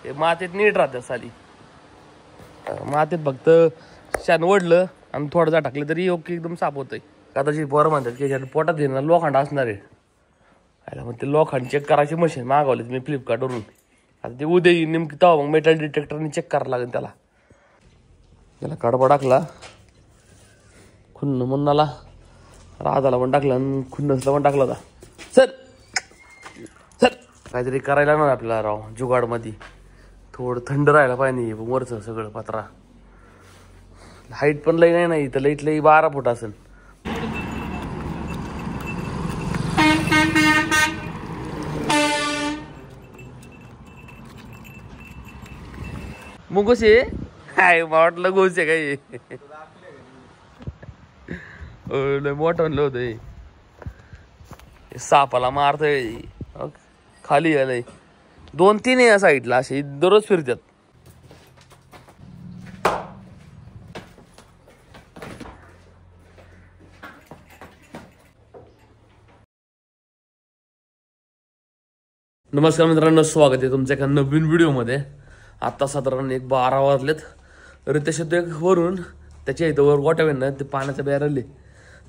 हे मातीत नीट राहतात साली. मातीत फक्त शान ओढलं आणि थोडं जा टाकलं तरी योग्य एकदम साफ होतंय. कदाचित पोरं म्हणतात की ह्याच्यात पोटात येणार लोखंड असणार आहे. मग ते लोखंड चेक करायची मशीन मागवली मी फ्लिपकार्टवरून. आता ते उद्या नेमकी तेव्हा मग मेटल डिटेक्टरने चेक करावं लागेल त्याला. त्याला कडबा टाकला, खुन्न मुन्नाला राधाला पण टाकला आणि खुन्नसला पण टाकला होता. सर सर काहीतरी करायला ना आपल्याला राव जुगाडमध्ये. थोडं थंड राहायला पाहिजे वरचं सगळं पत्रा. हाईट पण लई नाही इथं, लईत लई 12 फूट असेल. मुगोशे हाय वाटलं गोसे काही मोठं म्हणलं होतं. सापाला मारतय खाली आलंय. 2-3 या साईडला असे दररोज फिरतात. नमस्कार मित्रांनो, स्वागत आहे तुमच्या एका नवीन व्हिडिओमध्ये. आत्ता साधारण 12 वाजलेत. रितेश येतो एक वरून, त्याच्या इथं वर गोट्यावेन ना ते पाण्याच्या बॅरल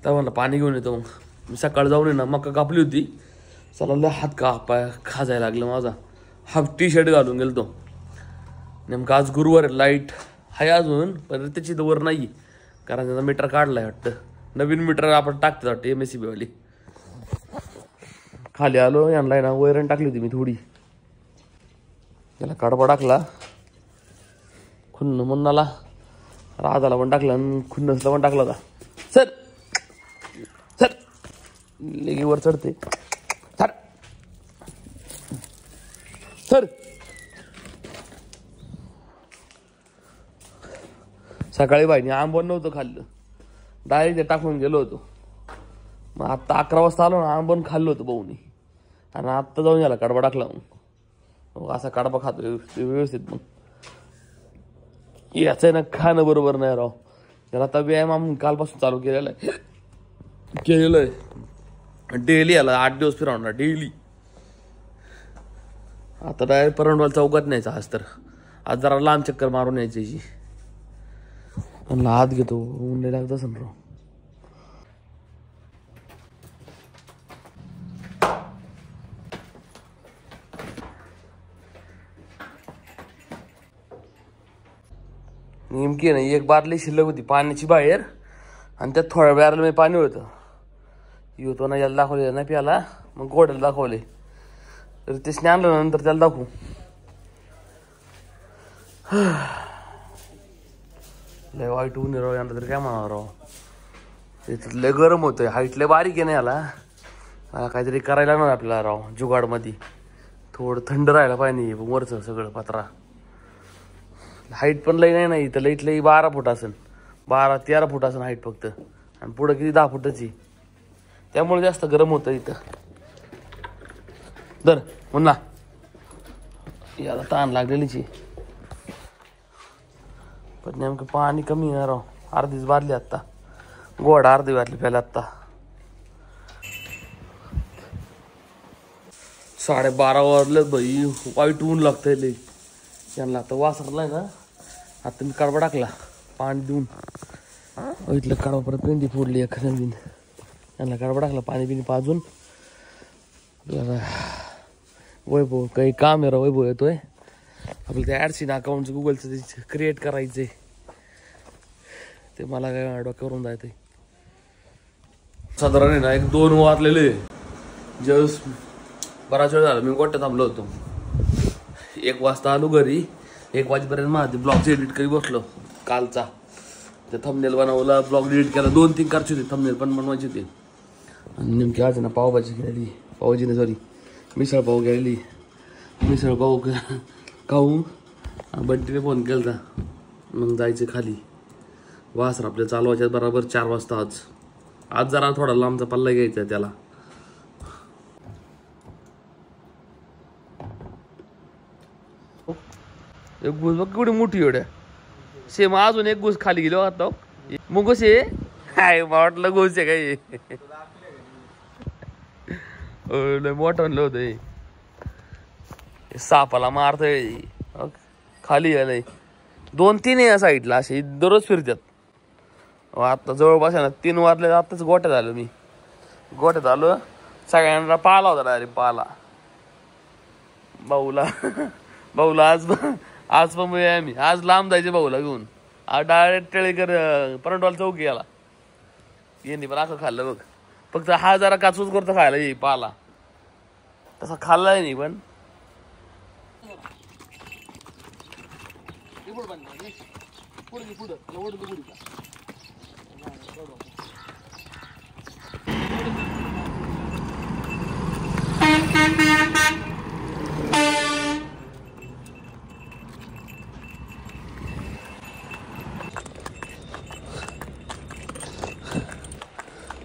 तेव्हा पाणी घेऊन येतो. मग मी सकाळ जाऊन ना मका कापली होती. चला हात कापाय खाजायला लागलं माझा. हाफ टी-शर्ट घालून गेलो तो. नेमकं आज गुरुवार लाईट आहे अजून, पण त्याची इथं वर नाही कारण त्याचा मीटर काढलाय वाटतं. नवीन मीटर आपण टाकतो वाटतं MSCB वाली. खाली आलो, यांना ना वैरण टाकली होती मी थोडी. त्याला कडबा टाकला, खुन्न मुन्नाला राधाला पण टाकला आणि खुन्नसला पण टाकला होता. सर सर लेगीवर चढते. सर सर सकाळी बाईने आंबण नव्हतं खाल्लं, डायरेक्ट ते टाकून गेलो होतो. मग आत्ता 11 वाजता आलो ना, आंबण खाल्लं होतं भाऊनी आणि आत्ता जाऊन याला कडबा टाकला. मग असा कडबा खातो व्यवस्थित. मग याचं आहे ना खाणं बरोबर नाही राव. त्याला आता व्यायाम आम्ही कालपासून चालू केलेलं आहे. डेली याला 8 दिवस फिरवणार डेली. आता डायरेक्ट परंडवाल चौकात न्यायचा. आज जरा लांब चक्कर मारून यायची. पण हात घेतो ऊन नाही लागत असं राव. नेमकी नाही एक बाटली शिल्लक होती पाण्याची बाहेर, आणि त्यात थोड्या वेळाला मी पाणी होतं. येतो ना याला दाखवले नाही प्याला, मग गोड्याला दाखवले. तर ते आणलं नंतर त्याला दाखवू. लय वाईट ऊन राव यांना, तरी काय म्हणावं राव. त्याच्यात लय गरम होतंय. हाईट लय बारीक आहे ना याला. काहीतरी करायला ना आपल्याला राव जुगाडमध्ये. थोडं थंड राहायला पाहिजे वरचं सगळं पत्रा. हाईट पण लई नाही इथं, लईत लई 12 फूट असेल. 12-13 फूट असेल हाईट फक्त. आणि पुढं किती 10 फुटाची. त्यामुळे जास्त गरम होतं इथं. दर पुन्हा याला ताण लागलेलीची. पण नेमकं पाणी कमी आहे राव. अर्धीच बादली आत्ता. गोडा अर्धी बाटली प्यायला आत्ता. 12:30 वाजलेत भाई. वाईट ऊन लागतंय लई यांना. आता वासरलाय ना, आता मी कडबा टाकला पाणी देऊन. इथलं कडबा परत पेंडी फोडली एखाद्या दिन. यांना कडबा टाकला पाणी बिणी पाजून. वैभव काही काम आहे राव. वैभव येतोय आपलं ते ॲडसिन अकाउंटचं गुगलचं ते क्रिएट करायचंय. ते मला काय डोक्यावरून जायचंय. साधारण आहे ना 1-2 वाजलेले. जस्ट बराच वेळ झाला मी गोट्यात थांबलो होतो. 1 वाजता आलो घरी. 1 वाजेपर्यंत माझे ब्लॉगचे एडिट करी बसलो कालचा. ते थंबनेल बनवला, ब्लॉग एडिट केला. 2-3 करायचे होते, थंबनेल पण बनवायचे होते. आणि नेमकी आज ना पावभाजी गेली. पावभाजीने सॉरी मिसळ पाव गेली. मिसळ पाव खाऊ बंटीने फोन केला होता. मग जायचं खाली. वासर आपल्या चालवायच्यात बरोबर 4 वाजता. आज जरा थोडा लांबचा पल्ला घ्यायचा आहे त्याला. एक घुस बघ केवढी मोठी एवढ्या. सेम अजून एक घुस खाली गेलो आता. मग कसे हाय वाटलं घुस आहे काही. मोठं म्हणलं होतं सापाला मारतय खाली आलंय 2-3 या साईडला असे दररोज फिरतात. आता जवळपास आहे ना 3 वाजले. आताच गोठ्यात आलो मी. गोठ्यात आलो सगळ्यांना पाला होता डायरेक्ट पाला. भाऊला आज पण आम्ही आज लांब जायचे भाऊला घेऊन. आज डायरेक्ट टेळेकर परंडवाल चौकी आला. यांनी पण असं खाल्लं बघ. फक्त हा जरा काचूच करतो खायला ये पाला. तसा खाल्लाय नाही पण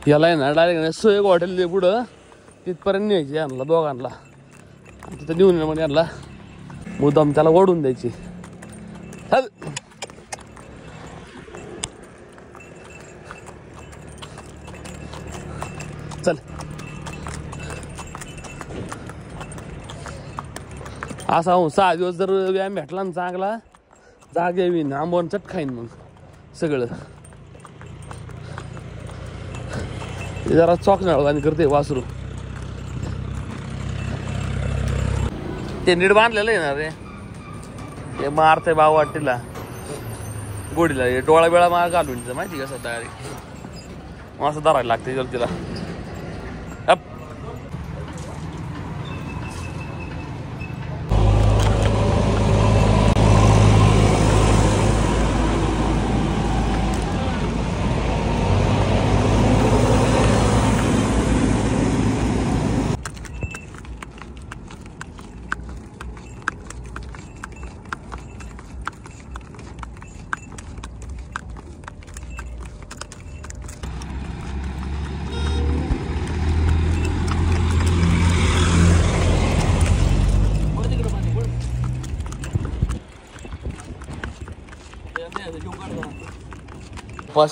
याला आहे ना डायरेक्ट सोय हॉटेल पुढं तिथपर्यंत न्यायची यांना दोघांना. तिथं नेऊन म्हणजे यांना मुद्दाम त्याला ओढून द्यायची. चल असा 6 दिवस जर व्यायाम भेटला ना चांगला जाग येईन आंबवण चट खाईन मग सगळं. जरा चॉक नळगाणी करते वासरू. ते नीट बांधलेलं आहे ना रे. ते मारते भाव वाटेला गोडीला डोळा बिळा मार घालून माहिती कसं तयारी मग असं धरायला लागते जर तिला.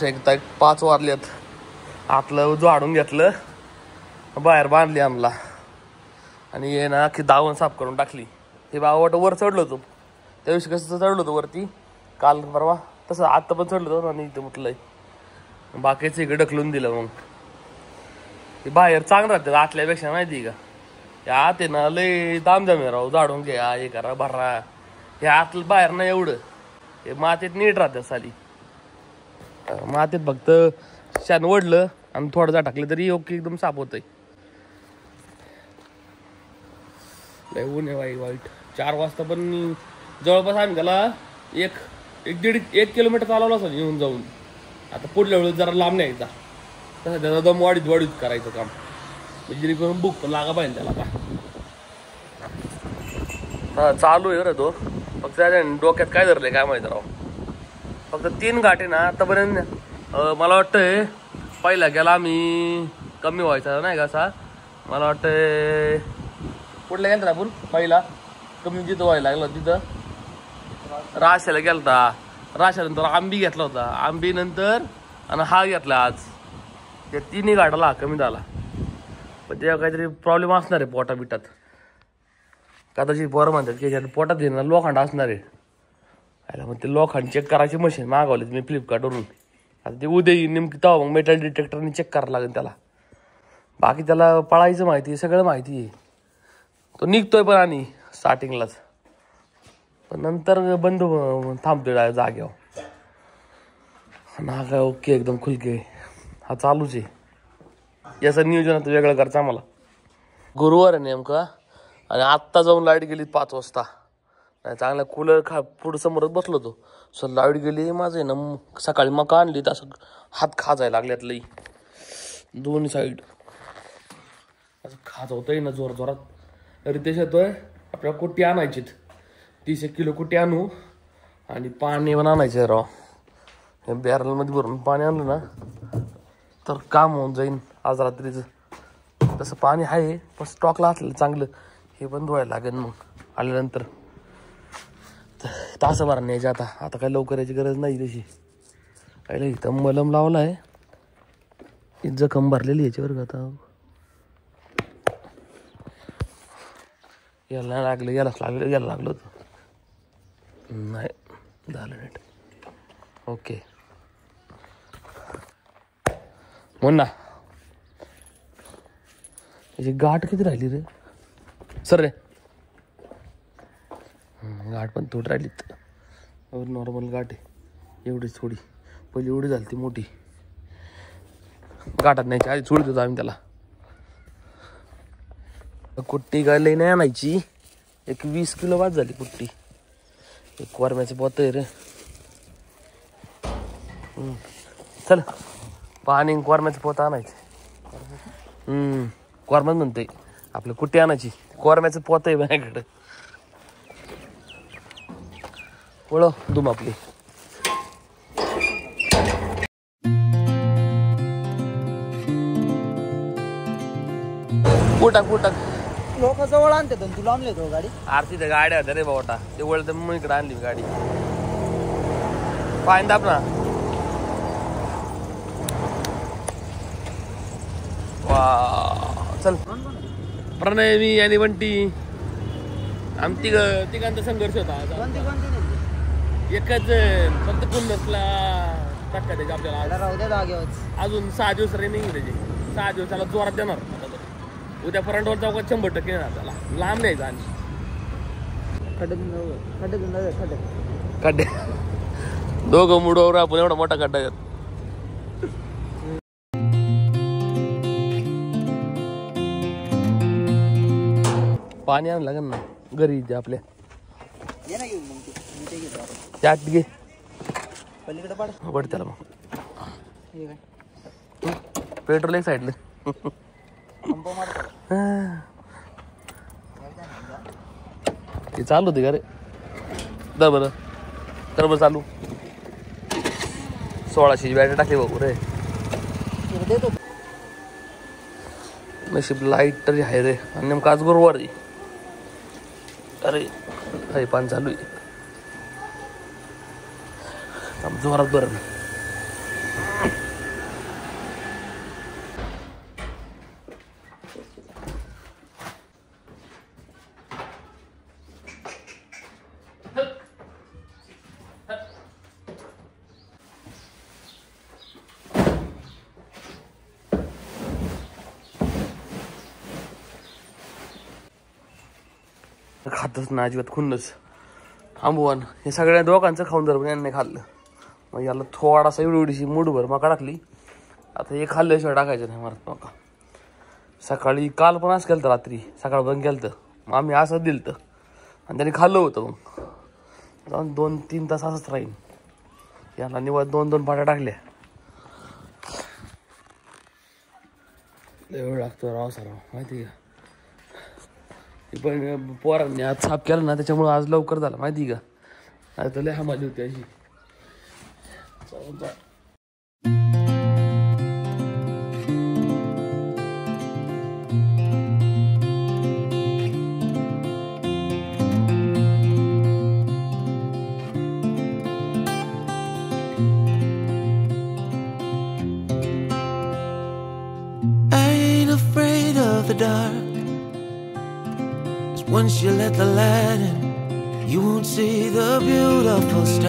एकदा 5 वाजल्यात. आतलं झाडून घेतलं बाहेर बांधली आम्हाला आणि ये ना अख्खी दावण साफ करून टाकली. ते बावट वर चढलो होतो त्या दिवशी कसं चढलो होतो वरती काल परवा तसं आता पण चढलो होतो आणि इथं म्हटलंय बाकीचं इकडे ढकलून दिलं. मग ते बाहेर चांगलं राहतात आतल्यापेक्षा माहिती का. या आत आहे ना लय तामजामे राहू झाडून घ्या हे करा भरा. हे आतलं बाहेर ना एवढं हे मातीत नीट राहतात साली. मातीत फक्त शान ओढलं आणि थोडं जा टाकलं तरी ओके एकदम साफ होतंय. लय ऊन आहे वाईट. 4 वाजता पण जवळपास आम्ही त्याला 1-1.5 किलोमीटर चालवलं असं येऊन जाऊन. आता पुढल्या वेळेस जरा लांब न्यायचा तसं त्याचा दम वाढीत करायचं काम म्हणजे करून बुक पण लागा पाहिजे त्याला. आता चालू आहे रे तो. फक्त त्याच्या डोक्यात काय धरलंय काय माहिती राव. फक्त 3 घाट आहे ना आतापर्यंत मला वाटतंय पहिला गेला आम्ही कमी व्हायचा नाही का असा. मला वाटतंय कुठल्या गेलता आपण पहिला कमी जिथं व्हायला लागलं तिथं राशाला गेलता. राशानंतर आंबी घेतला होता. आंबी नंतर आणि हा घेतला आज. त्या 3 घाटाला हा कमी झाला. पण तेव्हा काहीतरी प्रॉब्लेम असणार आहे पोटा बिटात. कदाचित पोरं म्हणतात की पोटात येणार लोखंड असणार आहे. मग ते लोखंड चेक करायची मशीन मागवली मी फ्लिपकार्टवरून. आता ते उद्या नेमकी तेव्हा मग मेटल डिटेक्टरने चेक करायला लागेल त्याला. बाकी त्याला पळायचं माहिती आहे सगळं माहिती आहे. तो निघतोय पण आणि स्टार्टिंगलाच पण नंतर बंद थांबतोय जाग्यावर. हा काय ओके एकदम खुलके. हा चालूच आहे. याचं नियोजन आता वेगळं करायचं आम्हाला. गुरुवार आहे नेमका आणि आत्ता जाऊन लाईट गेली 5 वाजता. चांगला कूलर पुढं समोरच बसलो होतो. सर लाईट गेली माझं आहे ना. सकाळी मका आणली तर असं हात खाजायला लागल्यात लई दोन्ही साईड असं खाजवतंय ना जोर जोरात. रितेश येतोय आपल्याला कुट्टी आणायचीत 30 किलो कुट्टी आणू आणि पाणी पण आणायचं राव. हे बॅरलमध्ये भरून पाणी आणलं ना तर काम होऊन जाईन आज रात्रीचं. तसं पाणी आहे पण स्टॉकला असलेलं चांगलं. हे बंद व्हायला लागेल मग आल्यानंतर. तासभर न्यायचं आता काय लवकर यायची गरज नाही तशी. पहिला इथं मलम लावला आहे. जखम भरलेली याच्यावर का आता याला लागलं याला लागलं होतं. नाही झालं नेट. ओके म्हण ना. याची गाठ किती राहिली रे सर रे. गाठ पण थोडी राहिलीत. नॉर्मल गाठ आहे एवढीच थोडी. पहिली एवढी झाली ती मोठी. गाठात नाही आधी चोळत होतो आम्ही त्याला. कुट्टी काय लई नाही आणायची. एक 20 किलो बाद झाली कुट्टी. एक कोरम्याचं पोत आहे रे. चल पाणी कोरम्याचं पोत आणायचं. कोरमाच म्हणते आपलं कुट्टी आणायची. कोरम्याचं पोत आहे माझ्याकडं. वळ धुम आपली. कुटाक लोक जवळ आणते तू लांबले तो गाडी. आरती तर गाड्या होत्या रे बाबा. ते वळ तर मग इकडे आणली गाडी. पाणी दाब ना. वा चल. प्रणय मी आणि बंटी आम्ही तिघांचा संघर्ष होता. एकच फक्त पुन्नसला धक्का द्यायचा आपल्याला. राहू द्या जागेवर. अजून 6 दिवस ट्रेनिंग त्याची. 6 दिवस त्याला जोरात देणार. उद्या परंडवर जाऊ 100% येणार त्याला. लांब द्यायचा आणि खड्डे दोघं मुडवर आपण एवढा मोठा खड्डा येत. पाणी आणायला लागेल ना घरी इथे आपल्या. त्यात घे पलीकडे पड त्याला. मग पेट्रोल एक साईडला. ते चालू होते का रे. दर बरं कर बरं चालू. 1600 बॅटरी टाकली बघू रे. नशीब लाईट तरी आहे रे. आणि नेमकं आज गुरुवार आहे. अरे हे पाणी चालू आहे. जोरात बरं. खातच ना अजिबात. खुन्नच आंबवान हे सगळ्या दोघांचं खाऊन जर यांनी खाल्लं. मग याला थोडासा एवढीशी मूठभर मका टाकली. आता हे खाल्ल्याशिवाय टाकायचं नाही मरत मका. सकाळी काल पण असं केलं तर रात्री सकाळ बंद केलं तर मग आम्ही असं दिलं तर आणि त्याने खाल्लं होतं. मग जाऊन 2-3 तास असंच राहील. याला निवड 2-2 पाट्या टाकल्या. एवढं लागतो राव सराव माहिती का. पण पोरांनी आज साफ केलं ना त्याच्यामुळे आज लवकर झालं माहिती का. आज तर लय हमाली होती अशी. I ain't afraid of the dark. Once you let the light in, you won't see the beautiful stars.